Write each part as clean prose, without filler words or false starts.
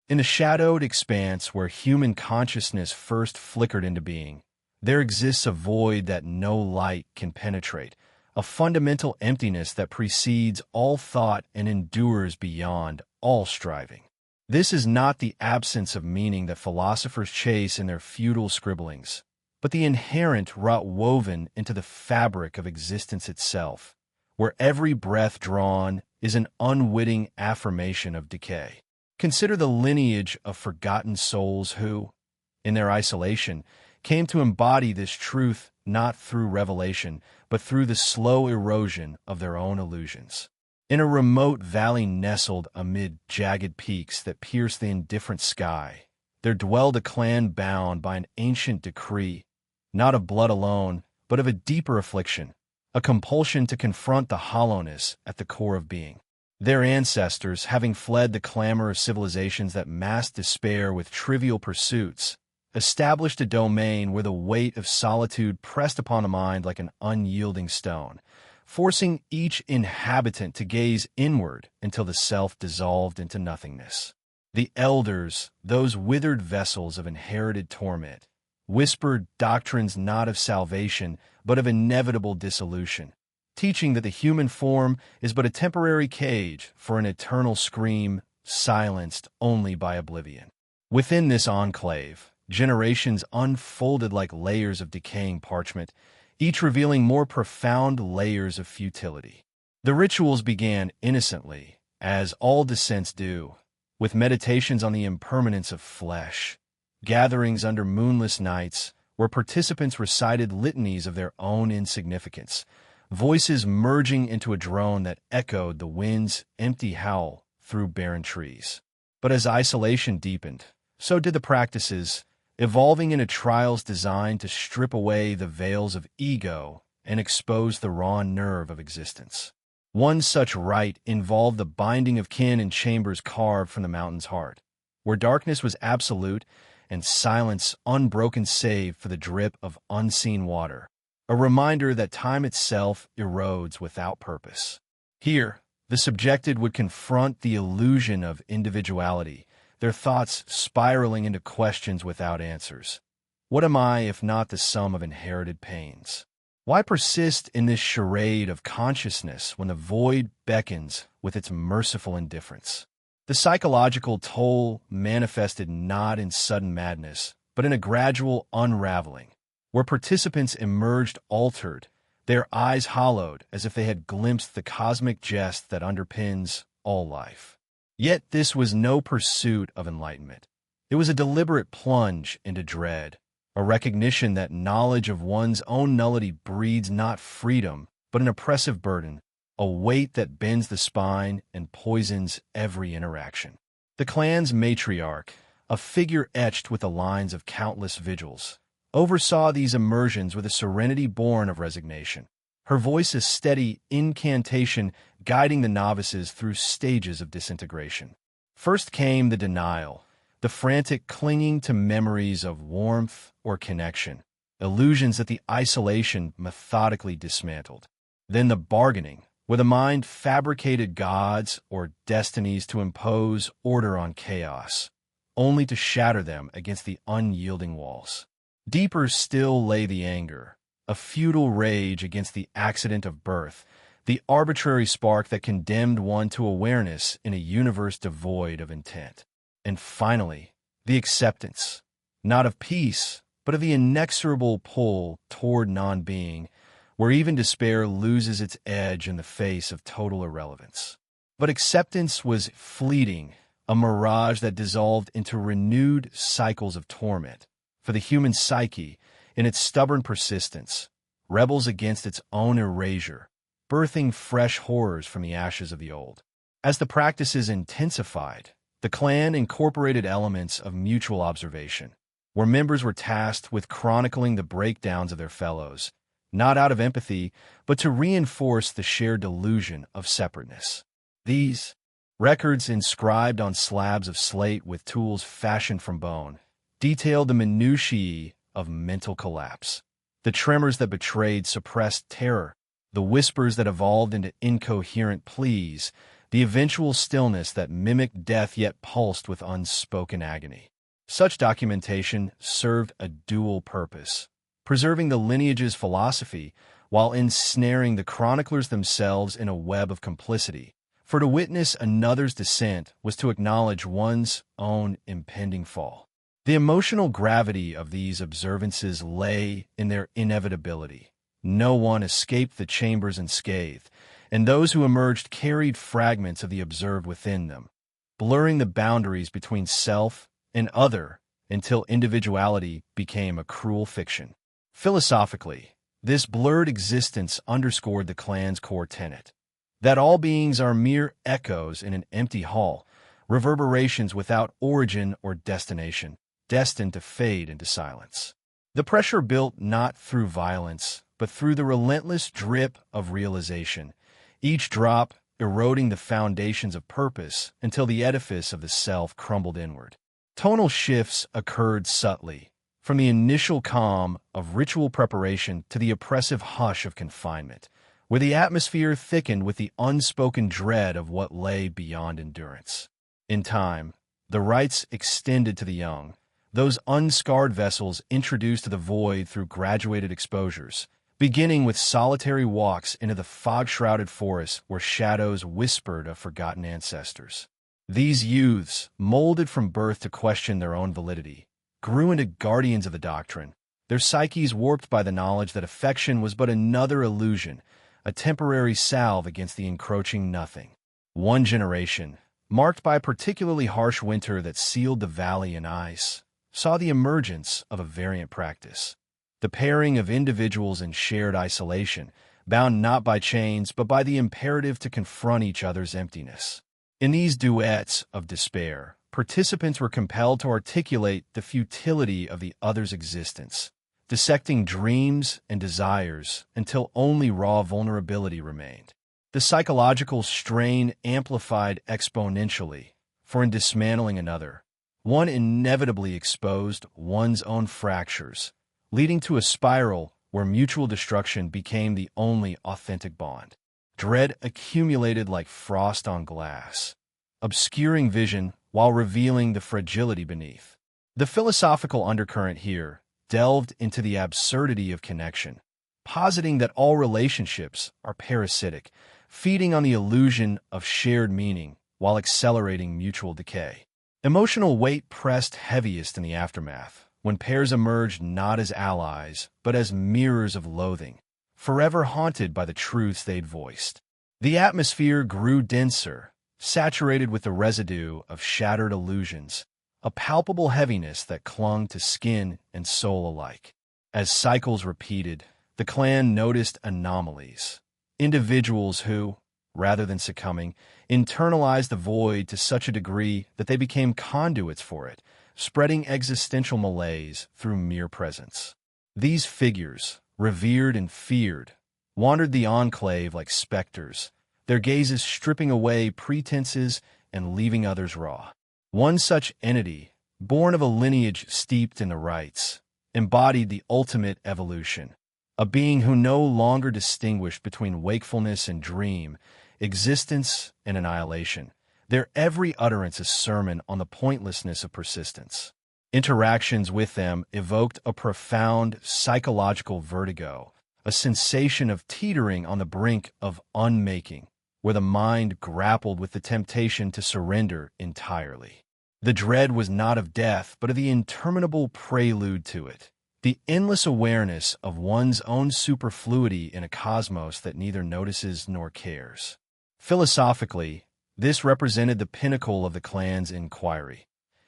In the shadowed expanse where human consciousness first flickered into being, there exists a void that no light can penetrate, a fundamental emptiness that precedes all thought and endures beyond all striving. This is not the absence of meaning that philosophers chase in their futile scribblings, but the inherent rot woven into the fabric of existence itself, where every breath drawn is an unwitting affirmation of decay. Consider the lineage of forgotten souls who, in their isolation, came to embody this truth not through revelation, but through the slow erosion of their own illusions. In a remote valley nestled amid jagged peaks that pierced the indifferent sky, there dwelled a clan bound by an ancient decree, not of blood alone, but of a deeper affliction, a compulsion to confront the hollowness at the core of being. Their ancestors, having fled the clamor of civilizations that masked despair with trivial pursuits, established a domain where the weight of solitude pressed upon the mind like an unyielding stone, forcing each inhabitant to gaze inward until the self dissolved into nothingness. The elders, those withered vessels of inherited torment, whispered doctrines not of salvation, but of inevitable dissolution, teaching that the human form is but a temporary cage for an eternal scream silenced only by oblivion. Within this enclave, generations unfolded like layers of decaying parchment, each revealing more profound layers of futility. The rituals began innocently, as all descents do, with meditations on the impermanence of flesh, gatherings under moonless nights where participants recited litanies of their own insignificance, voices merging into a drone that echoed the wind's empty howl through barren trees. But as isolation deepened, so did the practices, evolving into trials designed to strip away the veils of ego and expose the raw nerve of existence. One such rite involved the binding of kin in chambers carved from the mountain's heart, where darkness was absolute and silence unbroken save for the drip of unseen water, a reminder that time itself erodes without purpose. Here, the subjected would confront the illusion of individuality, their thoughts spiraling into questions without answers. What am I if not the sum of inherited pains? Why persist in this charade of consciousness when the void beckons with its merciful indifference? The psychological toll manifested not in sudden madness, but in a gradual unraveling, where participants emerged altered, their eyes hollowed as if they had glimpsed the cosmic jest that underpins all life. Yet this was no pursuit of enlightenment. It was a deliberate plunge into dread, a recognition that knowledge of one's own nullity breeds not freedom, but an oppressive burden, a weight that bends the spine and poisons every interaction. The clan's matriarch, a figure etched with the lines of countless vigils, oversaw these immersions with a serenity born of resignation, her voice a steady incantation guiding the novices through stages of disintegration. First came the denial, the frantic clinging to memories of warmth or connection, illusions that the isolation methodically dismantled. Then the bargaining, where the mind fabricated gods or destinies to impose order on chaos, only to shatter them against the unyielding walls. Deeper still lay the anger, a futile rage against the accident of birth, the arbitrary spark that condemned one to awareness in a universe devoid of intent. And finally, the acceptance, not of peace, but of the inexorable pull toward non-being, where even despair loses its edge in the face of total irrelevance. But acceptance was fleeting, a mirage that dissolved into renewed cycles of torment, for the human psyche, in its stubborn persistence, rebels against its own erasure, birthing fresh horrors from the ashes of the old. As the practices intensified, the clan incorporated elements of mutual observation, where members were tasked with chronicling the breakdowns of their fellows, not out of empathy, but to reinforce the shared delusion of separateness. These records, inscribed on slabs of slate with tools fashioned from bone, detailed the minutiae of mental collapse, the tremors that betrayed suppressed terror, the whispers that evolved into incoherent pleas, the eventual stillness that mimicked death yet pulsed with unspoken agony. Such documentation served a dual purpose, preserving the lineage's philosophy while ensnaring the chroniclers themselves in a web of complicity. For to witness another's descent was to acknowledge one's own impending fall. The emotional gravity of these observances lay in their inevitability. No one escaped the chambers unscathed, and those who emerged carried fragments of the observed within them, blurring the boundaries between self and other until individuality became a cruel fiction. Philosophically, this blurred existence underscored the clan's core tenet, that all beings are mere echoes in an empty hall, reverberations without origin or destination, destined to fade into silence. The pressure built not through violence, but through the relentless drip of realization, each drop eroding the foundations of purpose until the edifice of the self crumbled inward. Tonal shifts occurred subtly, from the initial calm of ritual preparation to the oppressive hush of confinement, where the atmosphere thickened with the unspoken dread of what lay beyond endurance. In time, the rites extended to the young, those unscarred vessels introduced to the void through graduated exposures, beginning with solitary walks into the fog-shrouded forests where shadows whispered of forgotten ancestors. These youths, molded from birth to question their own validity, grew into guardians of the doctrine, their psyches warped by the knowledge that affection was but another illusion, a temporary salve against the encroaching nothing. One generation, marked by a particularly harsh winter that sealed the valley in ice, saw the emergence of a variant practice. The pairing of individuals in shared isolation, bound not by chains but by the imperative to confront each other's emptiness. In these duets of despair, participants were compelled to articulate the futility of the other's existence, dissecting dreams and desires until only raw vulnerability remained. The psychological strain amplified exponentially, for in dismantling another, one inevitably exposed one's own fractures, leading to a spiral where mutual destruction became the only authentic bond. Dread accumulated like frost on glass, obscuring vision while revealing the fragility beneath. The philosophical undercurrent here delved into the absurdity of connection, positing that all relationships are parasitic, feeding on the illusion of shared meaning while accelerating mutual decay. Emotional weight pressed heaviest in the aftermath, when pairs emerged not as allies, but as mirrors of loathing, forever haunted by the truths they'd voiced. The atmosphere grew denser, saturated with the residue of shattered illusions, a palpable heaviness that clung to skin and soul alike. As cycles repeated, the clan noticed anomalies. Individuals who, rather than succumbing, internalized the void to such a degree that they became conduits for it, spreading existential malaise through mere presence. These figures, revered and feared, wandered the enclave like specters, their gazes stripping away pretenses and leaving others raw. One such entity, born of a lineage steeped in the rites, embodied the ultimate evolution, a being who no longer distinguished between wakefulness and dream, existence and annihilation, their every utterance a sermon on the pointlessness of persistence. Interactions with them evoked a profound psychological vertigo, a sensation of teetering on the brink of unmaking, where the mind grappled with the temptation to surrender entirely. The dread was not of death, but of the interminable prelude to it, the endless awareness of one's own superfluity in a cosmos that neither notices nor cares. Philosophically, this represented the pinnacle of the clan's inquiry.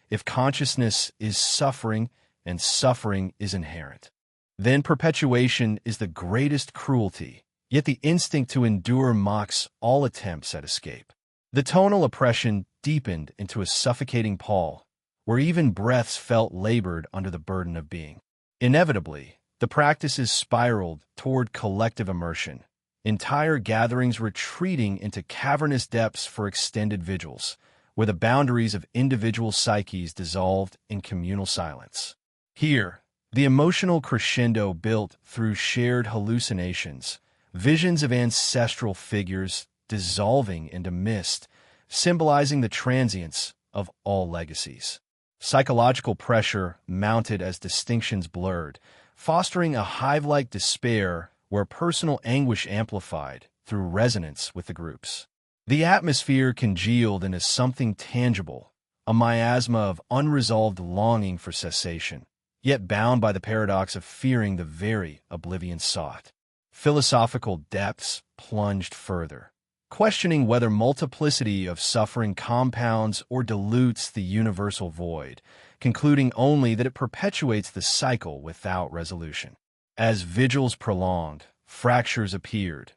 If consciousness is suffering, and suffering is inherent, then perpetuation is the greatest cruelty, yet the instinct to endure mocks all attempts at escape. The tonal oppression deepened into a suffocating pall, where even breaths felt labored under the burden of being. Inevitably, the practices spiraled toward collective immersion, entire gatherings retreating into cavernous depths for extended vigils, where the boundaries of individual psyches dissolved in communal silence. Here, the emotional crescendo built through shared hallucinations, visions of ancestral figures dissolving into mist, symbolizing the transience of all legacies. Psychological pressure mounted as distinctions blurred, fostering a hive-like despair where personal anguish amplified through resonance with the groups. The atmosphere congealed into something tangible, a miasma of unresolved longing for cessation, yet bound by the paradox of fearing the very oblivion sought. Philosophical depths plunged further, questioning whether multiplicity of suffering compounds or dilutes the universal void, concluding only that it perpetuates the cycle without resolution. As vigils prolonged, fractures appeared,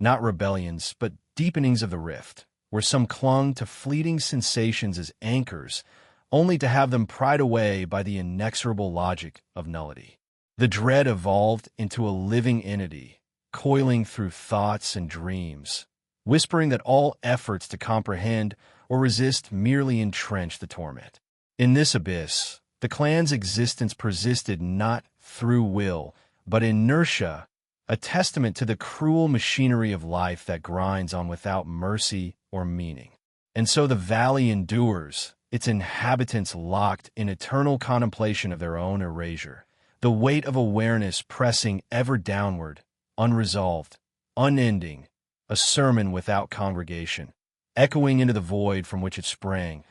not rebellions, but deepenings of the rift, where some clung to fleeting sensations as anchors, only to have them pried away by the inexorable logic of nullity. The dread evolved into a living entity, coiling through thoughts and dreams, whispering that all efforts to comprehend or resist merely entrench the torment. In this abyss, the clan's existence persisted not through will, but inertia, a testament to the cruel machinery of life that grinds on without mercy or meaning. And so the valley endures, its inhabitants locked in eternal contemplation of their own erasure, the weight of awareness pressing ever downward, unresolved, unending, a sermon without congregation, echoing into the void from which it sprang,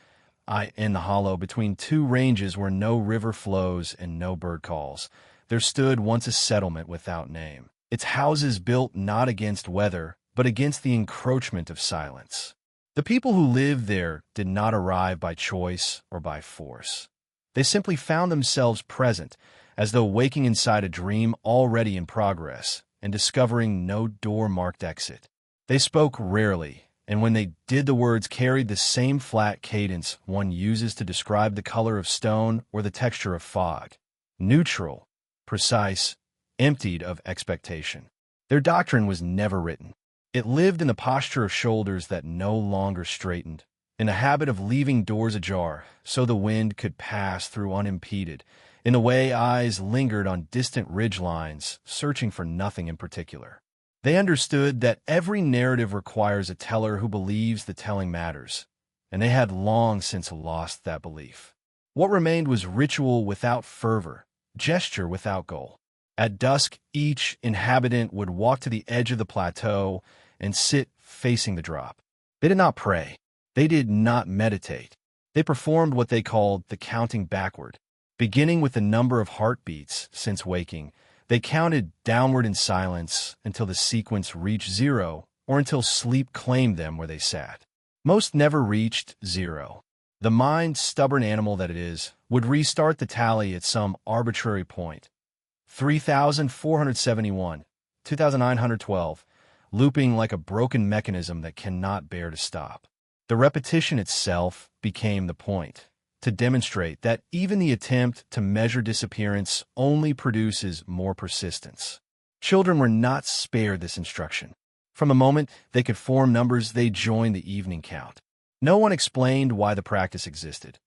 in the hollow between two ranges where no river flows and no bird calls. There stood once a settlement without name, its houses built not against weather, but against the encroachment of silence. The people who lived there did not arrive by choice or by force. They simply found themselves present, as though waking inside a dream already in progress and discovering no door-marked exit. They spoke rarely, and when they did, the words carried the same flat cadence one uses to describe the color of stone or the texture of fog. Neutral, precise, emptied of expectation. Their doctrine was never written. It lived in the posture of shoulders that no longer straightened, in the habit of leaving doors ajar so the wind could pass through unimpeded, in the way eyes lingered on distant ridgelines, searching for nothing in particular. They understood that every narrative requires a teller who believes the telling matters, and they had long since lost that belief. What remained was ritual without fervor, gesture without goal. At dusk, each inhabitant would walk to the edge of the plateau and sit facing the drop. They did not pray. They did not meditate. They performed what they called the counting backward. Beginning with the number of heartbeats since waking, they counted downward in silence until the sequence reached zero or until sleep claimed them where they sat. Most never reached zero. The mind, stubborn animal that it is, would restart the tally at some arbitrary point. 3,471, 2,912, looping like a broken mechanism that cannot bear to stop. The repetition itself became the point, to demonstrate that even the attempt to measure disappearance only produces more persistence. Children were not spared this instruction. From the moment they could form numbers, they joined the evening count. No one explained why the practice existed.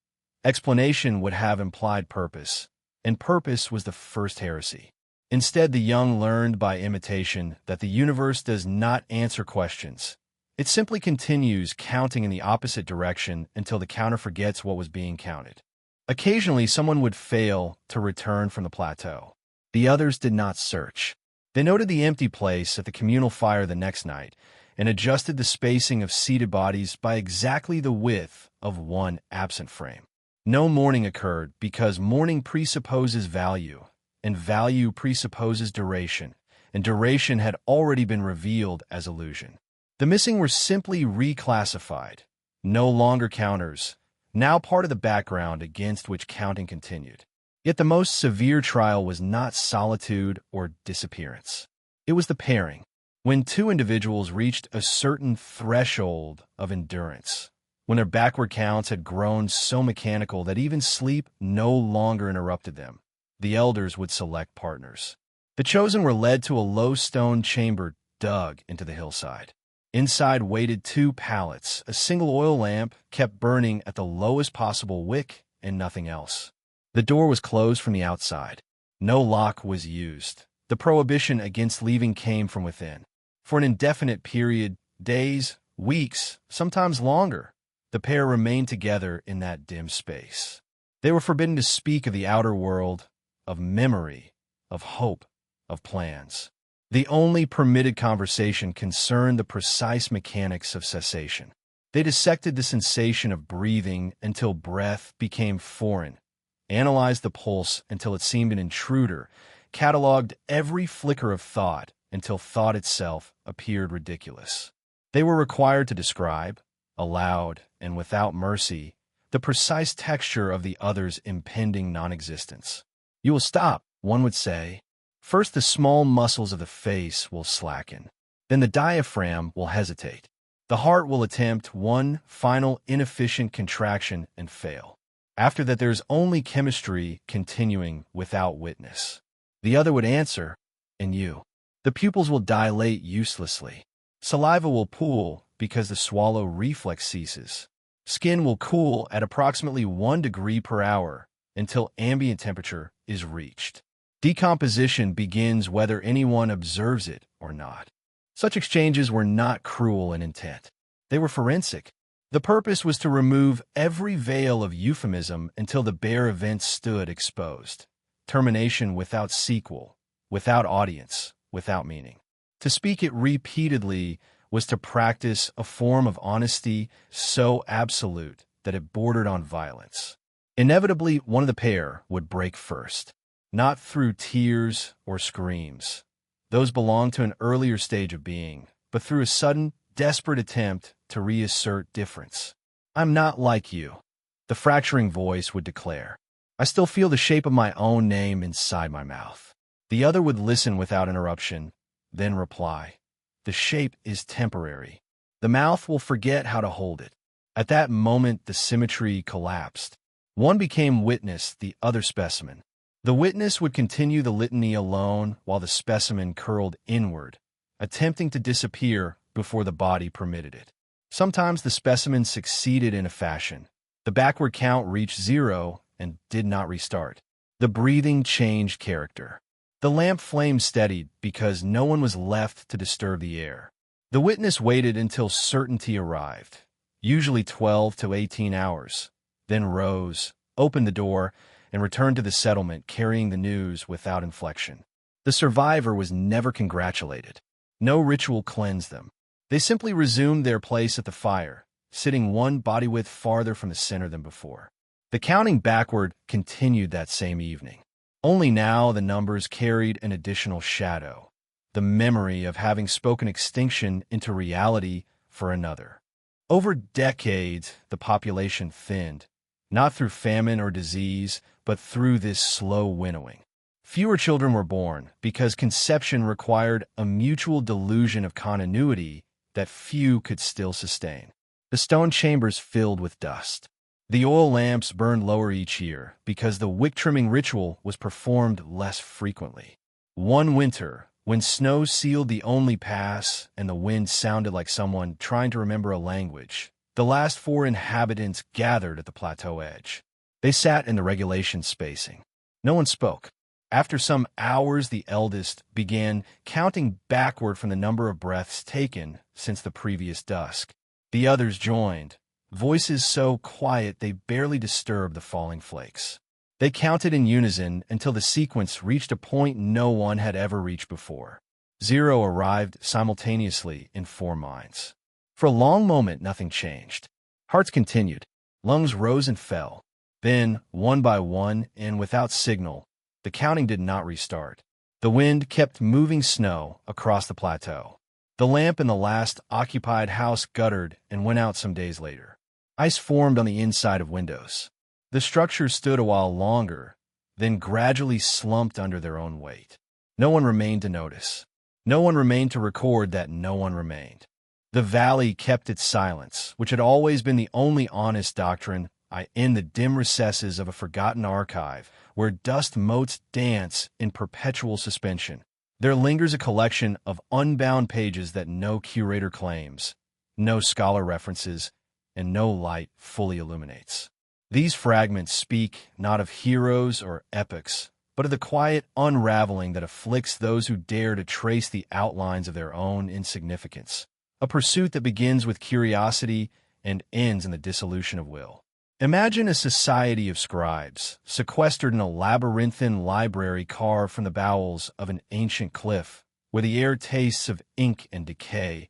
Explanation would have implied purpose, and purpose was the first heresy. Instead, the young learned by imitation that the universe does not answer questions. It simply continues counting in the opposite direction until the counter forgets what was being counted. Occasionally, someone would fail to return from the plateau. The others did not search. They noted the empty place at the communal fire the next night and adjusted the spacing of seated bodies by exactly the width of one absent frame. No mourning occurred because mourning presupposes value, and value presupposes duration, and duration had already been revealed as illusion. The missing were simply reclassified, no longer counters, now part of the background against which counting continued. Yet the most severe trial was not solitude or disappearance. It was the pairing, when two individuals reached a certain threshold of endurance, when their backward counts had grown so mechanical that even sleep no longer interrupted them. The elders would select partners. The chosen were led to a low stone chamber dug into the hillside. Inside waited two pallets, a single oil lamp kept burning at the lowest possible wick, and nothing else. The door was closed from the outside. No lock was used. The prohibition against leaving came from within. For an indefinite period, days, weeks, sometimes longer, The pair remained together in that dim space. They were forbidden to speak of the outer world, of memory, of hope, of plans. The only permitted conversation concerned the precise mechanics of cessation. They dissected the sensation of breathing until breath became foreign, analyzed the pulse until it seemed an intruder, cataloged every flicker of thought until thought itself appeared ridiculous. They were required to describe, aloud and without mercy, the precise texture of the other's impending non-existence. "You will stop," one would say. "First the small muscles of the face will slacken. Then the diaphragm will hesitate. The heart will attempt one final inefficient contraction and fail. After that there's only chemistry continuing without witness." The other would answer, "And you?" The pupils will dilate uselessly. Saliva will pool because the swallow reflex ceases. Skin will cool at approximately 1 degree per hour until ambient temperature is reached. Decomposition begins whether anyone observes it or not. Such exchanges were not cruel in intent. They were forensic. The purpose was to remove every veil of euphemism until the bare event stood exposed. Termination without sequel, without audience, without meaning. To speak it repeatedly was to practice a form of honesty so absolute that it bordered on violence. Inevitably, one of the pair would break first, not through tears or screams. Those belonged to an earlier stage of being, but through a sudden, desperate attempt to reassert difference. "I'm not like you," the fracturing voice would declare. "I still feel the shape of my own name inside my mouth." The other would listen without interruption, then reply, "The shape is temporary. The mouth will forget how to hold it." At that moment, the symmetry collapsed. One became witness, the other specimen. The witness would continue the litany alone while the specimen curled inward, attempting to disappear before the body permitted it. Sometimes the specimen succeeded in a fashion. The backward count reached 0 and did not restart. The breathing changed character. The lamp flame steadied because no one was left to disturb the air. The witness waited until certainty arrived, usually 12 to 18 hours, then rose, opened the door, and returned to the settlement carrying the news without inflection. The survivor was never congratulated. No ritual cleansed them. They simply resumed their place at the fire, sitting one body width farther from the center than before. The counting backward continued that same evening. Only now the numbers carried an additional shadow, the memory of having spoken extinction into reality for another. Over decades, the population thinned, not through famine or disease, but through this slow winnowing. Fewer children were born because conception required a mutual delusion of continuity that few could still sustain. The stone chambers filled with dust. The oil lamps burned lower each year because the wick-trimming ritual was performed less frequently. One winter, when snow sealed the only pass and the wind sounded like someone trying to remember a language, the last 4 inhabitants gathered at the plateau edge. They sat in the regulation spacing. No one spoke. After some hours, the eldest began counting backward from the number of breaths taken since the previous dusk. The others joined, voices so quiet they barely disturbed the falling flakes. They counted in unison until the sequence reached a point no one had ever reached before. 0 arrived simultaneously in 4 minds. For a long moment, nothing changed. Hearts continued. Lungs rose and fell. Then, one by one, and without signal, the counting did not restart. The wind kept moving snow across the plateau. The lamp in the last occupied house guttered and went out some days later. Ice formed on the inside of windows. The structure stood a while longer, then gradually slumped under their own weight. No one remained to notice. No one remained to record that no one remained. The valley kept its silence, which had always been the only honest doctrine, in the dim recesses of a forgotten archive, where dust motes dance in perpetual suspension. There lingers a collection of unbound pages that no curator claims, no scholar references, and no light fully illuminates. These fragments speak not of heroes or epics, but of the quiet unraveling that afflicts those who dare to trace the outlines of their own insignificance, a pursuit that begins with curiosity and ends in the dissolution of will. Imagine a society of scribes, sequestered in a labyrinthine library carved from the bowels of an ancient cliff, where the air tastes of ink and decay,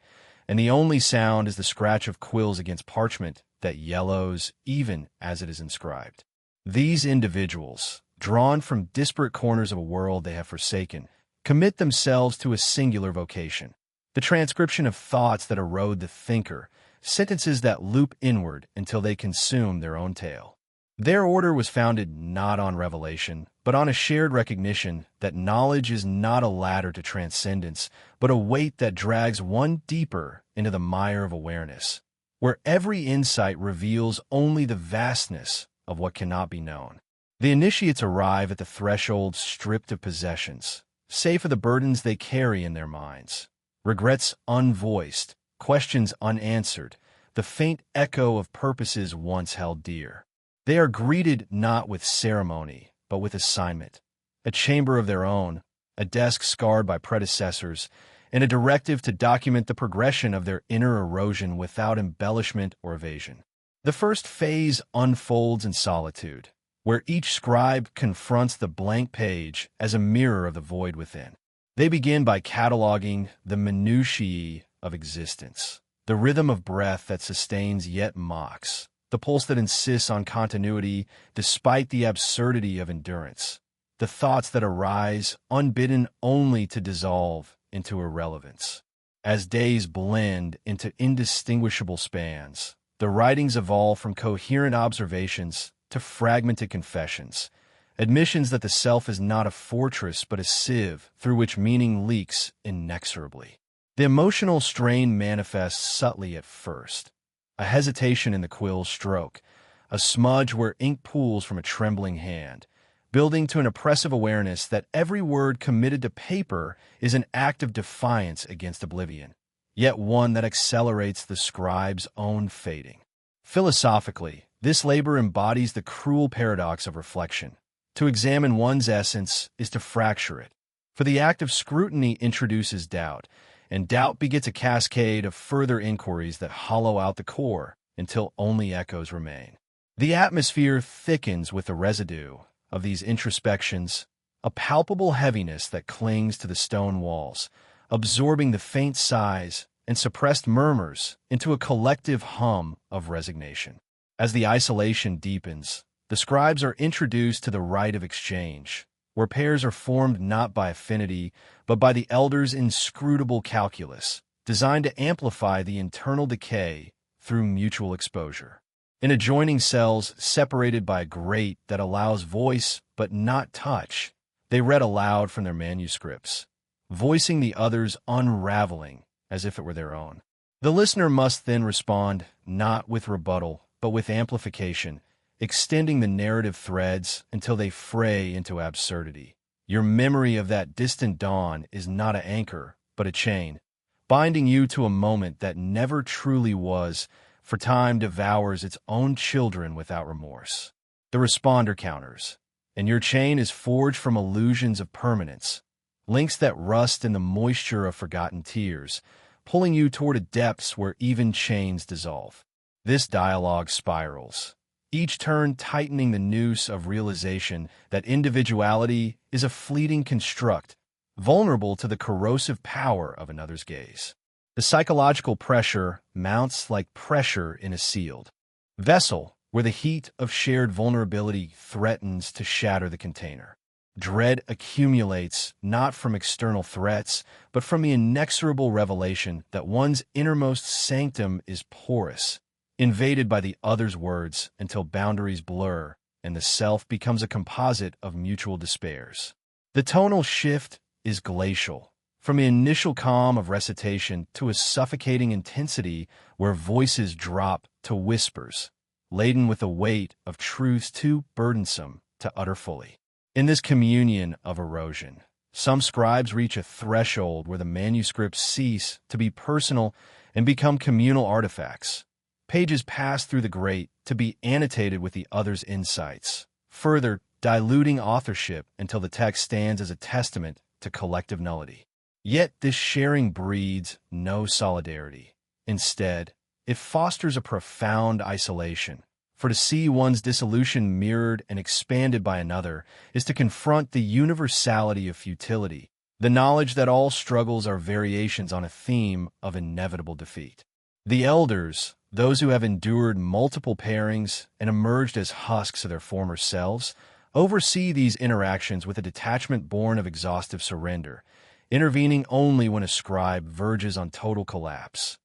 and the only sound is the scratch of quills against parchment that yellows even as it is inscribed. These individuals, drawn from disparate corners of a world they have forsaken, commit themselves to a singular vocation, the transcription of thoughts that erode the thinker, sentences that loop inward until they consume their own tale. Their order was founded not on revelation, but on a shared recognition that knowledge is not a ladder to transcendence, but a weight that drags one deeper into the mire of awareness, where every insight reveals only the vastness of what cannot be known. The initiates arrive at the threshold stripped of possessions, save for the burdens they carry in their minds, regrets unvoiced, questions unanswered, the faint echo of purposes once held dear. They are greeted not with ceremony, but with assignment, a chamber of their own, a desk scarred by predecessors, and a directive to document the progression of their inner erosion without embellishment or evasion. The first phase unfolds in solitude, where each scribe confronts the blank page as a mirror of the void within. They begin by cataloging the minutiae of existence, the rhythm of breath that sustains yet mocks, the pulse that insists on continuity despite the absurdity of endurance, the thoughts that arise unbidden only to dissolve into irrelevance. As days blend into indistinguishable spans, the writings evolve from coherent observations to fragmented confessions, admissions that the self is not a fortress but a sieve through which meaning leaks inexorably. The emotional strain manifests subtly at first, a hesitation in the quill's stroke, a smudge where ink pools from a trembling hand, building to an oppressive awareness that every word committed to paper is an act of defiance against oblivion, yet one that accelerates the scribe's own fading. Philosophically, this labor embodies the cruel paradox of reflection. To examine one's essence is to fracture it, for the act of scrutiny introduces doubt, and doubt begets a cascade of further inquiries that hollow out the core until only echoes remain. The atmosphere thickens with the residue of these introspections, a palpable heaviness that clings to the stone walls, absorbing the faint sighs and suppressed murmurs into a collective hum of resignation. As the isolation deepens, the scribes are introduced to the rite of exchange, where pairs are formed not by affinity, but by the elder's inscrutable calculus, designed to amplify the internal decay through mutual exposure. In adjoining cells separated by a grate that allows voice but not touch, they read aloud from their manuscripts, voicing the other's unraveling as if it were their own. The listener must then respond not with rebuttal, but with amplification, extending the narrative threads until they fray into absurdity. Your memory of that distant dawn is not an anchor, but a chain, binding you to a moment that never truly was, for time devours its own children without remorse. The responder counters, and your chain is forged from illusions of permanence, links that rust in the moisture of forgotten tears, pulling you toward depths where even chains dissolve. This dialogue spirals, each turn tightening the noose of realization that individuality is a fleeting construct, vulnerable to the corrosive power of another's gaze. The psychological pressure mounts like pressure in a sealed vessel, where the heat of shared vulnerability threatens to shatter the container. Dread accumulates not from external threats, but from the inexorable revelation that one's innermost sanctum is porous, invaded by the other's words until boundaries blur and the self becomes a composite of mutual despairs. The tonal shift is glacial, from the initial calm of recitation to a suffocating intensity where voices drop to whispers, laden with the weight of truths too burdensome to utter fully. In this communion of erosion, some scribes reach a threshold where the manuscripts cease to be personal and become communal artifacts. Pages pass through the grate to be annotated with the other's insights, further diluting authorship until the text stands as a testament to collective nullity. Yet this sharing breeds no solidarity. Instead, it fosters a profound isolation. For to see one's dissolution mirrored and expanded by another is to confront the universality of futility, the knowledge that all struggles are variations on a theme of inevitable defeat. The elders, those who have endured multiple pairings and emerged as husks of their former selves, oversee these interactions with a detachment born of exhaustive surrender, intervening only when a scribe verges on total collapse,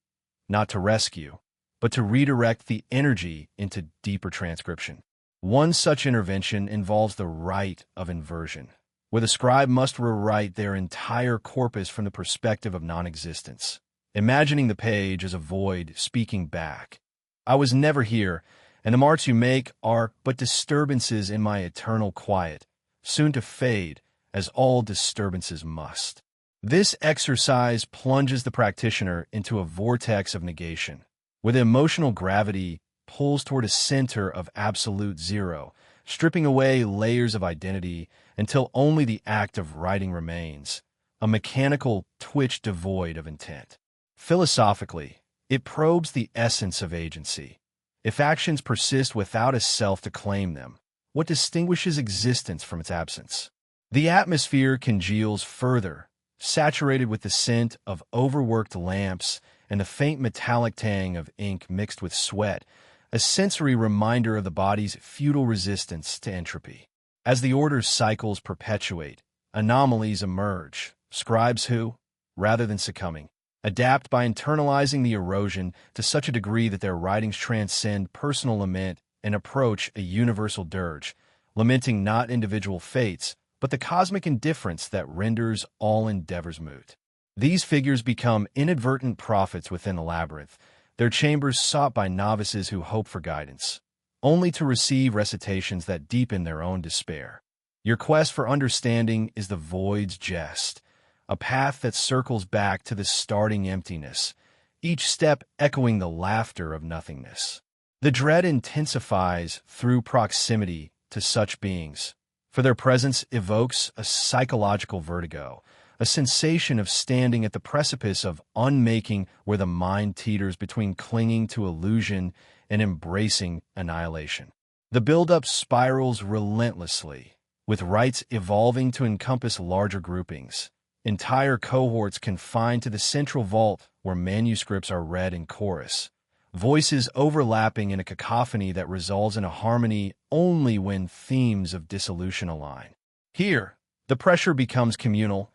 not to rescue, but to redirect the energy into deeper transcription. One such intervention involves the rite of inversion, where the scribe must rewrite their entire corpus from the perspective of non-existence, imagining the page as a void speaking back. I was never here, and the marks you make are but disturbances in my eternal quiet, soon to fade, as all disturbances must. This exercise plunges the practitioner into a vortex of negation, where the emotional gravity pulls toward a center of absolute zero, stripping away layers of identity until only the act of writing remains, a mechanical twitch devoid of intent. Philosophically, it probes the essence of agency. If actions persist without a self to claim them, what distinguishes existence from its absence? The atmosphere congeals further, saturated with the scent of overworked lamps and the faint metallic tang of ink mixed with sweat, a sensory reminder of the body's futile resistance to entropy. As the order's cycles perpetuate, anomalies emerge, scribes who, rather than succumbing, adapt by internalizing the erosion to such a degree that their writings transcend personal lament and approach a universal dirge, lamenting not individual fates, but the cosmic indifference that renders all endeavors moot. These figures become inadvertent prophets within the labyrinth, their chambers sought by novices who hope for guidance, only to receive recitations that deepen their own despair. Your quest for understanding is the void's jest, a path that circles back to the starting emptiness, each step echoing the laughter of nothingness. The dread intensifies through proximity to such beings, for their presence evokes a psychological vertigo, a sensation of standing at the precipice of unmaking where the mind teeters between clinging to illusion and embracing annihilation. The buildup spirals relentlessly, with rites evolving to encompass larger groupings, entire cohorts confined to the central vault where manuscripts are read in chorus, voices overlapping in a cacophony that resolves in a harmony only when themes of dissolution align. Here, the pressure becomes communal,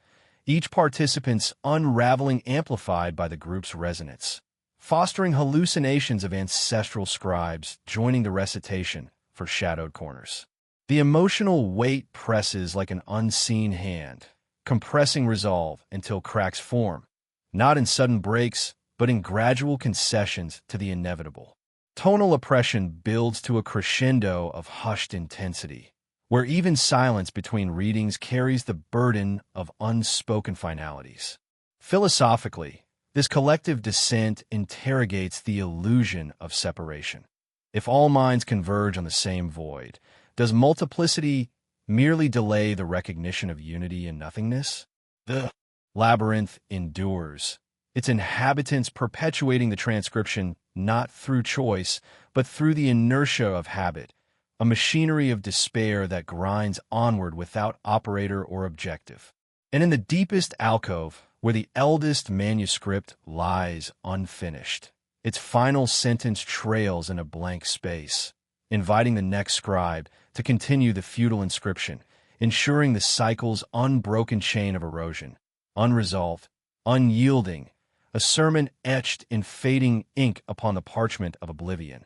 each participant's unraveling amplified by the group's resonance, fostering hallucinations of ancestral scribes joining the recitation for shadowed corners. The emotional weight presses like an unseen hand, compressing resolve until cracks form, not in sudden breaks, but in gradual concessions to the inevitable. Tonal oppression builds to a crescendo of hushed intensity, where even silence between readings carries the burden of unspoken finalities. Philosophically, this collective descent interrogates the illusion of separation. If all minds converge on the same void, does multiplicity merely delay the recognition of unity in nothingness? The labyrinth endures, its inhabitants perpetuating the transcription not through choice, but through the inertia of habit, a machinery of despair that grinds onward without operator or objective. And in the deepest alcove, where the eldest manuscript lies unfinished, its final sentence trails in a blank space, inviting the next scribe to continue the futile inscription, ensuring the cycle's unbroken chain of erosion, unresolved, unyielding, a sermon etched in fading ink upon the parchment of oblivion,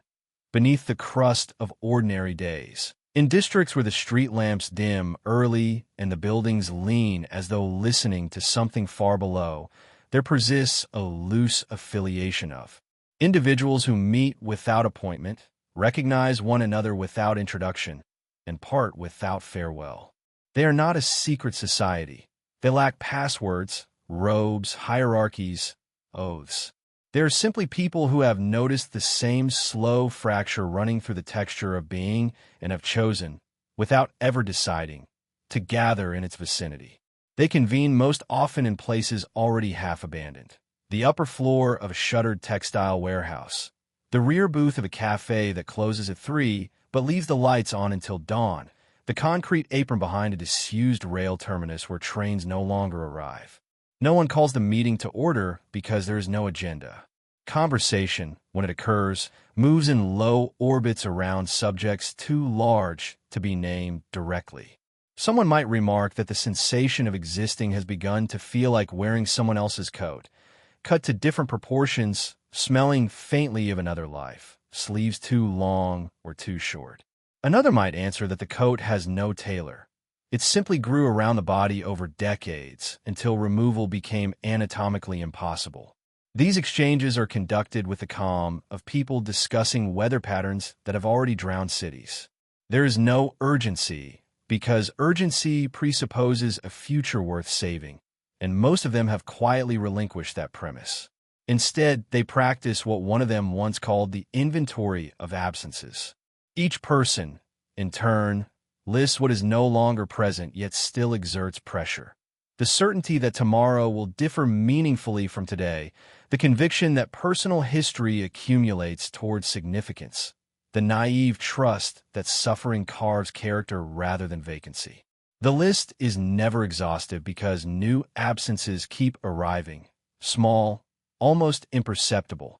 beneath the crust of ordinary days. In districts where the street lamps dim early and the buildings lean as though listening to something far below, there persists a loose affiliation of individuals who meet without appointment, recognize one another without introduction, and part without farewell. They are not a secret society. They lack passwords, robes, hierarchies, oaths. They are simply people who have noticed the same slow fracture running through the texture of being and have chosen, without ever deciding, to gather in its vicinity. They convene most often in places already half abandoned, the upper floor of a shuttered textile warehouse, the rear booth of a cafe that closes at 3 but leaves the lights on until dawn, the concrete apron behind a disused rail terminus where trains no longer arrive. No one calls the meeting to order because there is no agenda. Conversation, when it occurs, moves in low orbits around subjects too large to be named directly. Someone might remark that the sensation of existing has begun to feel like wearing someone else's coat, cut to different proportions, smelling faintly of another life, sleeves too long or too short. Another might answer that the coat has no tailor. It simply grew around the body over decades until removal became anatomically impossible. These exchanges are conducted with the calm of people discussing weather patterns that have already drowned cities. There is no urgency, because urgency presupposes a future worth saving, and most of them have quietly relinquished that premise. Instead, they practice what one of them once called the inventory of absences. Each person, in turn, lists what is no longer present yet still exerts pressure. The certainty that tomorrow will differ meaningfully from today, the conviction that personal history accumulates towards significance, the naive trust that suffering carves character rather than vacancy. The list is never exhaustive because new absences keep arriving, small, almost imperceptible.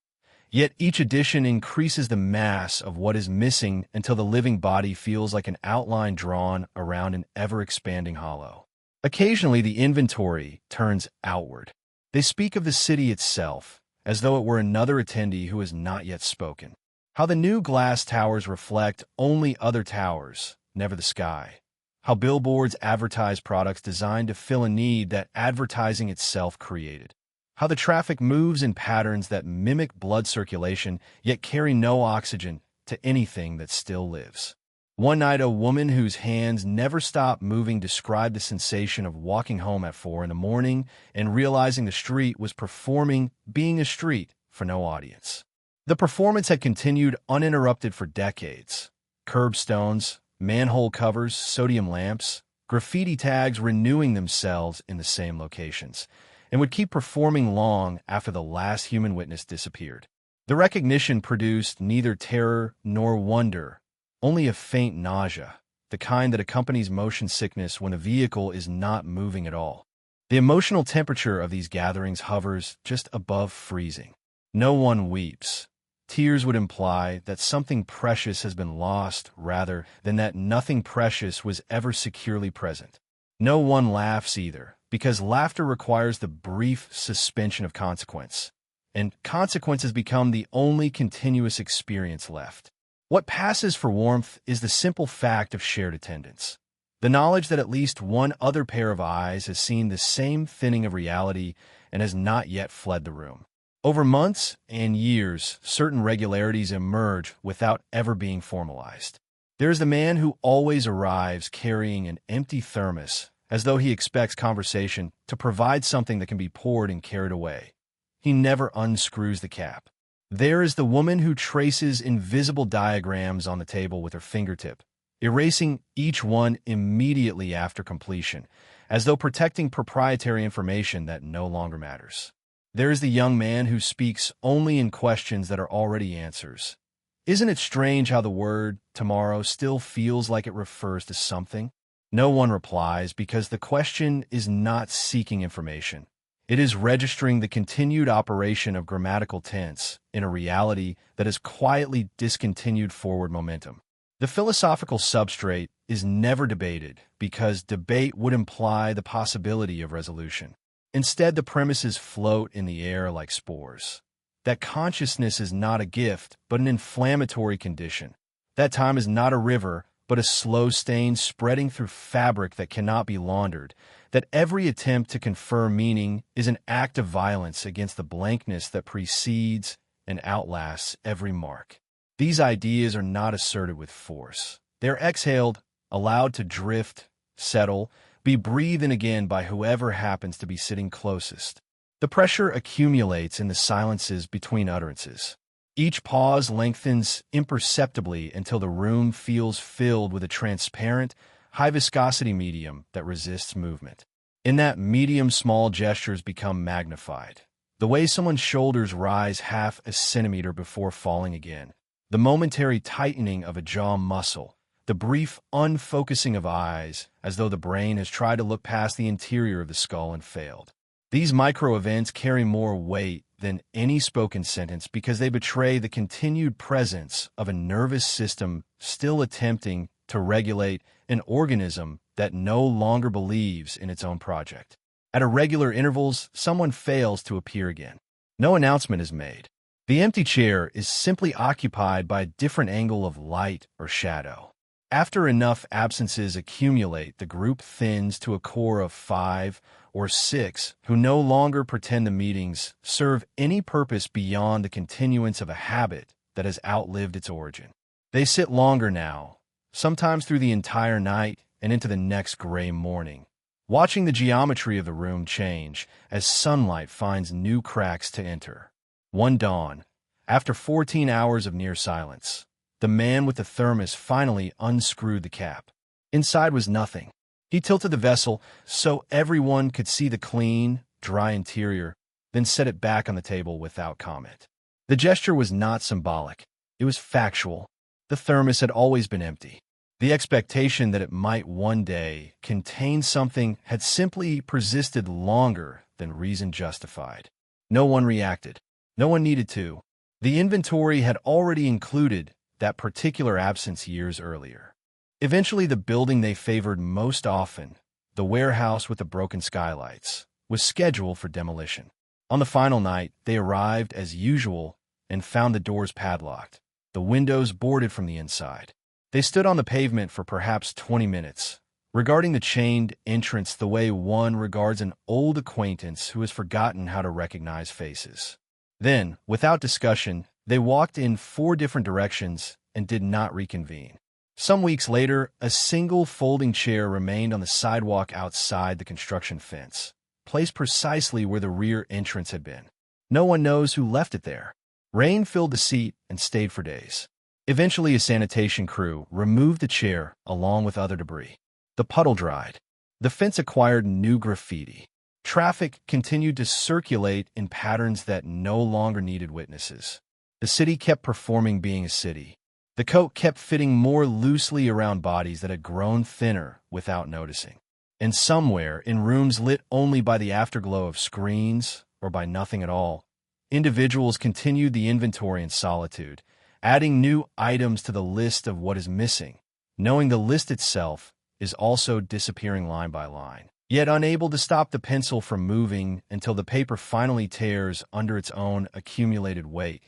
Yet each addition increases the mass of what is missing until the living body feels like an outline drawn around an ever-expanding hollow. Occasionally, the inventory turns outward. They speak of the city itself, as though it were another attendee who has not yet spoken. How the new glass towers reflect only other towers, never the sky. How billboards advertise products designed to fill a need that advertising itself created. How the traffic moves in patterns that mimic blood circulation, yet carry no oxygen to anything that still lives. One night, a woman whose hands never stopped moving described the sensation of walking home at 4 in the morning and realizing the street was performing being a street for no audience. The performance had continued uninterrupted for decades. Curbstones, manhole covers, sodium lamps, graffiti tags renewing themselves in the same locations, and would keep performing long after the last human witness disappeared. The recognition produced neither terror nor wonder, only a faint nausea, the kind that accompanies motion sickness when a vehicle is not moving at all. The emotional temperature of these gatherings hovers just above freezing. No one weeps. Tears would imply that something precious has been lost rather than that nothing precious was ever securely present. No one laughs either, because laughter requires the brief suspension of consequence, and consequences become the only continuous experience left. What passes for warmth is the simple fact of shared attendance. The knowledge that at least one other pair of eyes has seen the same thinning of reality and has not yet fled the room. Over months and years, certain regularities emerge without ever being formalized. There is the man who always arrives carrying an empty thermos, as though he expects conversation to provide something that can be poured and carried away. He never unscrews the cap. There is the woman who traces invisible diagrams on the table with her fingertip, erasing each one immediately after completion, as though protecting proprietary information that no longer matters. There is the young man who speaks only in questions that are already answers. Isn't it strange how the word tomorrow still feels like it refers to something? No one replies because the question is not seeking information. It is registering the continued operation of grammatical tense in a reality that has quietly discontinued forward momentum. The philosophical substrate is never debated because debate would imply the possibility of resolution. Instead, the premises float in the air like spores. That consciousness is not a gift, but an inflammatory condition. That time is not a river, but a slow stain spreading through fabric that cannot be laundered. That every attempt to confer meaning is an act of violence against the blankness that precedes and outlasts every mark. These ideas are not asserted with force. They are exhaled, allowed to drift, settle, be breathed in again by whoever happens to be sitting closest. The pressure accumulates in the silences between utterances. Each pause lengthens imperceptibly until the room feels filled with a transparent, high-viscosity medium that resists movement. In that medium, small gestures become magnified. The way someone's shoulders rise half a centimeter before falling again. The momentary tightening of a jaw muscle. The brief unfocusing of eyes, as though the brain has tried to look past the interior of the skull and failed. These micro-events carry more weight than any spoken sentence because they betray the continued presence of a nervous system still attempting to regulate an organism that no longer believes in its own project. At irregular intervals, someone fails to appear again. No announcement is made. The empty chair is simply occupied by a different angle of light or shadow. After enough absences accumulate, the group thins to a core of 5 or 6 who no longer pretend the meetings serve any purpose beyond the continuance of a habit that has outlived its origin. They sit longer now, sometimes through the entire night and into the next gray morning, watching the geometry of the room change as sunlight finds new cracks to enter. One dawn, after 14 hours of near silence, the man with the thermos finally unscrewed the cap. Inside was nothing. He tilted the vessel so everyone could see the clean, dry interior, then set it back on the table without comment. The gesture was not symbolic. It was factual. The thermos had always been empty. The expectation that it might one day contain something had simply persisted longer than reason justified. No one reacted. No one needed to. The inventory had already included that particular absence years earlier. Eventually, the building they favored most often, the warehouse with the broken skylights, was scheduled for demolition. On the final night, they arrived as usual and found the doors padlocked, the windows boarded from the inside. They stood on the pavement for perhaps 20 minutes, regarding the chained entrance the way one regards an old acquaintance who has forgotten how to recognize faces. Then, without discussion, they walked in 4 different directions and did not reconvene. Some weeks later, a single folding chair remained on the sidewalk outside the construction fence, placed precisely where the rear entrance had been. No one knows who left it there. Rain filled the seat and stayed for days. Eventually, a sanitation crew removed the chair along with other debris. The puddle dried. The fence acquired new graffiti. Traffic continued to circulate in patterns that no longer needed witnesses. The city kept performing being a city. The coat kept fitting more loosely around bodies that had grown thinner without noticing. And somewhere, in rooms lit only by the afterglow of screens or by nothing at all, individuals continued the inventory in solitude, adding new items to the list of what is missing, knowing the list itself is also disappearing line by line, yet unable to stop the pencil from moving until the paper finally tears under its own accumulated weight.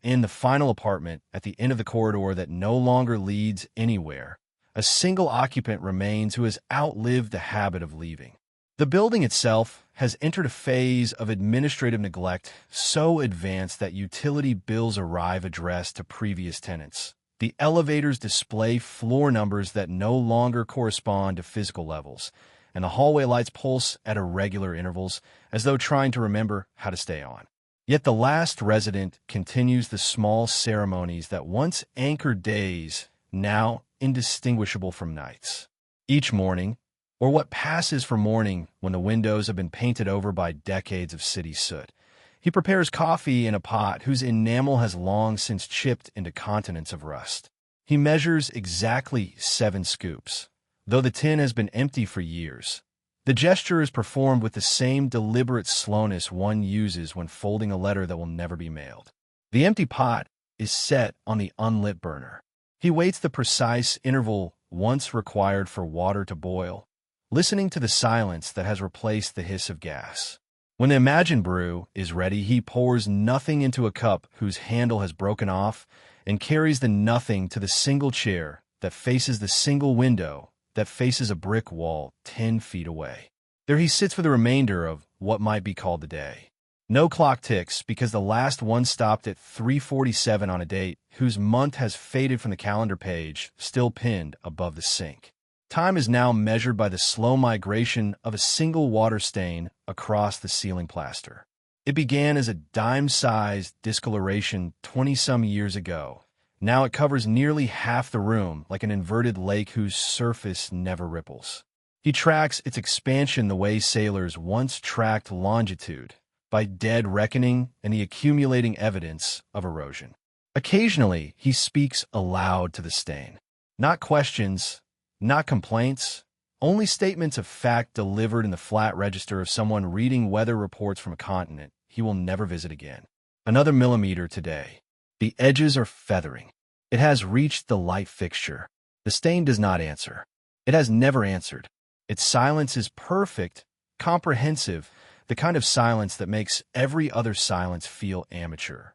In the final apartment at the end of the corridor that no longer leads anywhere, a single occupant remains who has outlived the habit of leaving. The building itself has entered a phase of administrative neglect so advanced that utility bills arrive addressed to previous tenants. The elevators display floor numbers that no longer correspond to physical levels, and the hallway lights pulse at irregular intervals as though trying to remember how to stay on. Yet the last resident continues the small ceremonies that once anchored days, now indistinguishable from nights. Each morning, or what passes for morning when the windows have been painted over by decades of city soot, he prepares coffee in a pot whose enamel has long since chipped into continents of rust. He measures exactly 7 scoops, though the tin has been empty for years. The gesture is performed with the same deliberate slowness one uses when folding a letter that will never be mailed. The empty pot is set on the unlit burner. He waits the precise interval once required for water to boil, listening to the silence that has replaced the hiss of gas. When the imagined brew is ready, he pours nothing into a cup whose handle has broken off and carries the nothing to the single chair that faces the single window that faces a brick wall 10 feet away. There he sits for the remainder of what might be called the day. No clock ticks because the last one stopped at 3:47 on a date whose month has faded from the calendar page, still pinned above the sink. Time is now measured by the slow migration of a single water stain across the ceiling plaster. It began as a dime-sized discoloration 20-some years ago. Now it covers nearly half the room like an inverted lake whose surface never ripples. He tracks its expansion the way sailors once tracked longitude, by dead reckoning and the accumulating evidence of erosion. Occasionally, he speaks aloud to the stain. Not questions, not complaints, only statements of fact delivered in the flat register of someone reading weather reports from a continent he will never visit again. Another millimeter today. The edges are feathering. It has reached the light fixture. The stain does not answer. It has never answered. Its silence is perfect, comprehensive, the kind of silence that makes every other silence feel amateur.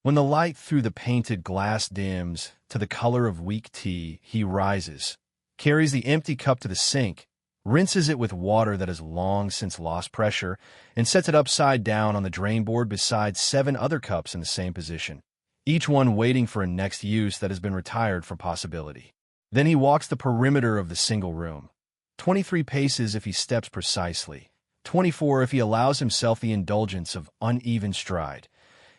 When the light through the painted glass dims to the color of weak tea, he rises, carries the empty cup to the sink, rinses it with water that has long since lost pressure, and sets it upside down on the drain board beside 7 other cups in the same position, each one waiting for a next use that has been retired from possibility. Then he walks the perimeter of the single room, 23 paces if he steps precisely, 24 if he allows himself the indulgence of uneven stride,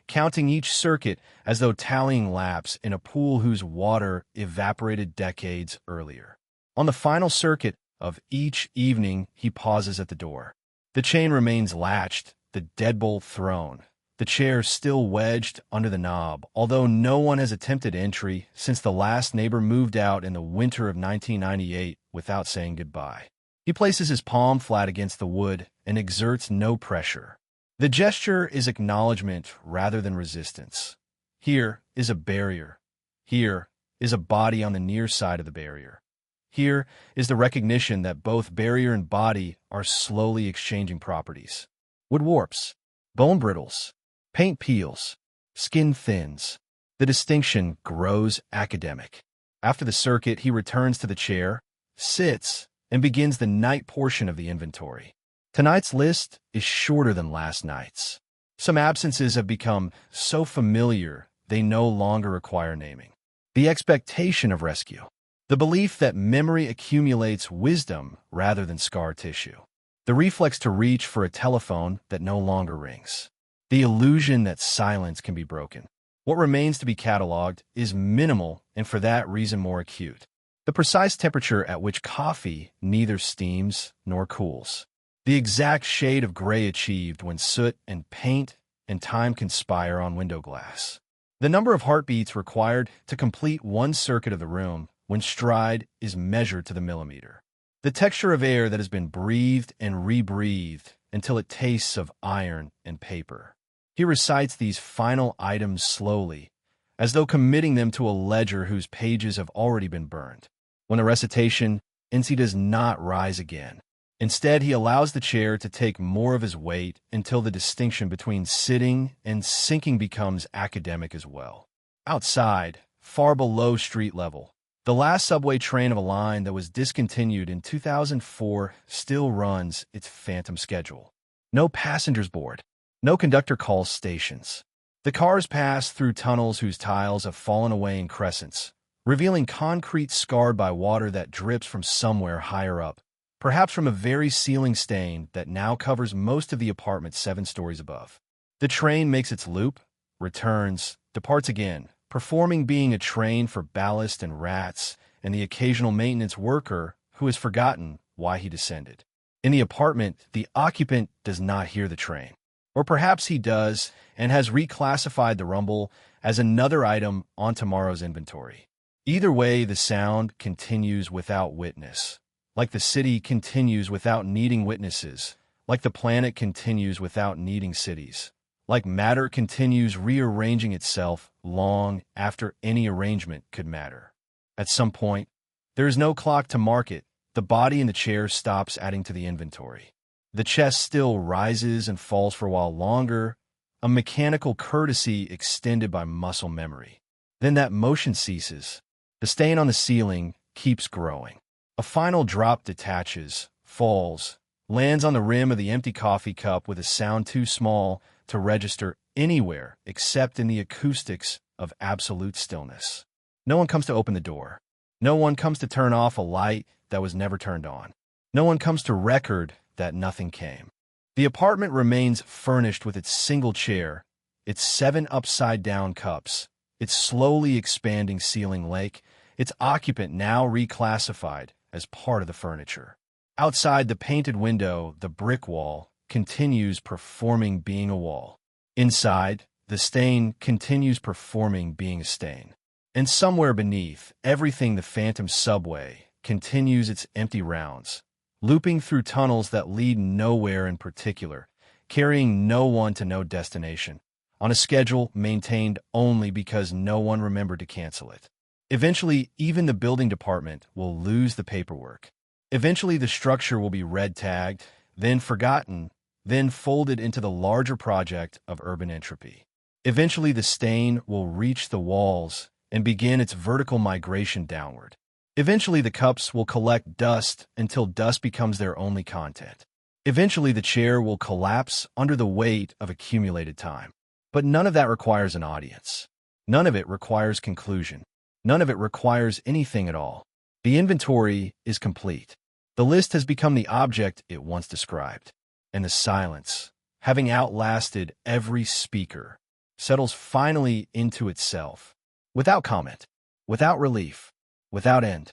counting each circuit as though tallying laps in a pool whose water evaporated decades earlier. On the final circuit of each evening, he pauses at the door. The chain remains latched, the deadbolt thrown, the chair still wedged under the knob, although no one has attempted entry since the last neighbor moved out in the winter of 1998 without saying goodbye. He places his palm flat against the wood and exerts no pressure. The gesture is acknowledgement rather than resistance. Here is a barrier. Here is a body on the near side of the barrier. Here is the recognition that both barrier and body are slowly exchanging properties. Wood warps, bone brittles, paint peels, skin thins. The distinction grows academic. After the circuit, he returns to the chair, sits, and begins the night portion of the inventory. Tonight's list is shorter than last night's. Some absences have become so familiar they no longer require naming. The expectation of rescue. The belief that memory accumulates wisdom rather than scar tissue. The reflex to reach for a telephone that no longer rings. The illusion that silence can be broken. What remains to be cataloged is minimal and for that reason more acute. The precise temperature at which coffee neither steams nor cools. The exact shade of gray achieved when soot and paint and time conspire on window glass. The number of heartbeats required to complete one circuit of the room when stride is measured to the millimeter. The texture of air that has been breathed and rebreathed until it tastes of iron and paper. He recites these final items slowly, as though committing them to a ledger whose pages have already been burned. When the recitation ends, he does not rise again. Instead, he allows the chair to take more of his weight until the distinction between sitting and sinking becomes academic as well. Outside, far below street level, the last subway train of a line that was discontinued in 2004 still runs its phantom schedule. No passengers board. No conductor calls stations. The cars pass through tunnels whose tiles have fallen away in crescents, revealing concrete scarred by water that drips from somewhere higher up, perhaps from a very ceiling stain that now covers most of the apartment 7 stories above. The train makes its loop, returns, departs again, performing being a train for ballast and rats and the occasional maintenance worker who has forgotten why he descended. In the apartment, the occupant does not hear the train. Or perhaps he does and has reclassified the rumble as another item on tomorrow's inventory. Either way, the sound continues without witness, like the city continues without needing witnesses, like the planet continues without needing cities, like matter continues rearranging itself long after any arrangement could matter. At some point, there is no clock to mark it. The body in the chair stops adding to the inventory. The chest still rises and falls for a while longer, a mechanical courtesy extended by muscle memory. Then that motion ceases. The stain on the ceiling keeps growing. A final drop detaches, falls, lands on the rim of the empty coffee cup with a sound too small to register anywhere except in the acoustics of absolute stillness. No one comes to open the door. No one comes to turn off a light that was never turned on. No one comes to record that nothing came. The apartment remains furnished with its single chair, its 7 upside-down cups, its slowly expanding ceiling lake, its occupant now reclassified as part of the furniture. Outside the painted window, the brick wall, continues performing being a wall. Inside, the stain continues performing being a stain. And somewhere beneath, everything the phantom subway continues its empty rounds, looping through tunnels that lead nowhere in particular, carrying no one to no destination, on a schedule maintained only because no one remembered to cancel it. Eventually, even the building department will lose the paperwork. Eventually, the structure will be red-tagged, then forgotten, then folded into the larger project of urban entropy. Eventually, the stain will reach the walls and begin its vertical migration downward. Eventually, the cups will collect dust until dust becomes their only content. Eventually, the chair will collapse under the weight of accumulated time. But none of that requires an audience. None of it requires conclusion. None of it requires anything at all. The inventory is complete. The list has become the object it once described. And the silence, having outlasted every speaker, settles finally into itself, without comment, without relief, without end.